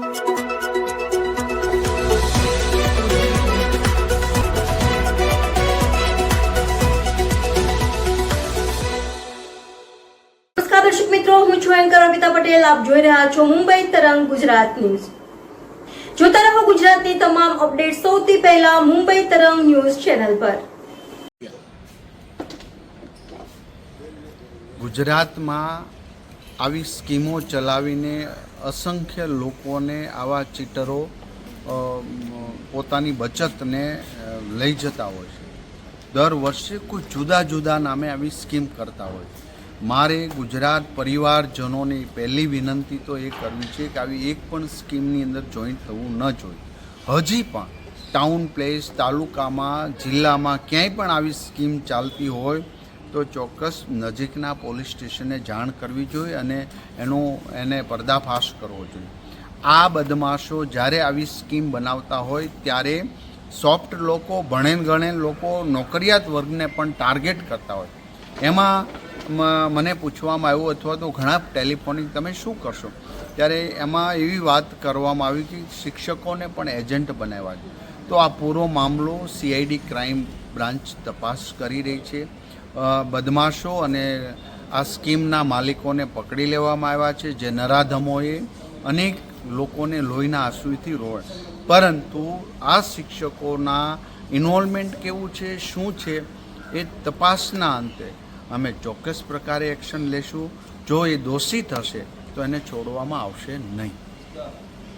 દર્શક મિત્રો, હું છું એન્કર અમિતા પટેલ. આપ જોઈ રહ્યા છો મુંબઈ તરંગ ગુજરાત ન્યૂઝ. જોતા રહો ગુજરાતની તમામ અપડેટ સૌથી પહેલા મુંબઈ તરંગ ન્યૂઝ ચેનલ પર. ગુજરાતમાં આવી સ્કીમો ચલાવીને અસંખ્ય લોકોને આવા ચીટરો પોતાની બચતને લઈ જતા હોય છે. દર વર્ષે કોઈ જુદા જુદા નામે આવી સ્કીમ કરતા હોય છે. મારે ગુજરાત પરિવારજનોની પહેલી વિનંતી તો એ કરવી છે કે આવી એક પણ સ્કીમની અંદર જોઈન્ટ થવું ન જોઈએ. હજી પણ ટાઉન પ્લેસ, તાલુકામાં, જિલ્લામાં ક્યાંય પણ આવી સ્કીમ ચાલતી હોય તો ચોક્કસ નજીકના પોલીસ સ્ટેશને જાણ કરવી જોઈએ અને એને પર્દાફાશ કરવો જોઈએ. આ બદમાશો જ્યારે આવી સ્કીમ બનાવતા હોય ત્યારે સોફ્ટ લોકો, ભણેલ ગણેલ લોકો, નોકરિયાત વર્ગને પણ ટાર્ગેટ કરતા હોય. એમાં મને પૂછવામાં આવ્યું અથવા તો ઘણા ટેલિફોનિક તમે શું કરશો, ત્યારે એમાં એવી વાત કરવામાં આવી કે શિક્ષકોને પણ એજન્ટ બનાવ્યા છે. તો આ પૂરો મામલો CID ક્રાઇમ બ્રાન્ચ તપાસ કરી રહી છે. બદમાશો અને આ સ્કીમના માલિકોને પકડી લેવામાં આવ્યા છે, જે નરાધમોએ અનેક લોકોને લોહીના આંસુથી રોય. પરંતુ આ શિક્ષકોના ઇન્વોલ્વમેન્ટ કેવું છે, શું છે, એ તપાસના અંતે અમે ચોક્કસ પ્રકારે એક્શન લેશું. જો એ દોષિત હશે તો એને છોડવામાં આવશે નહીં.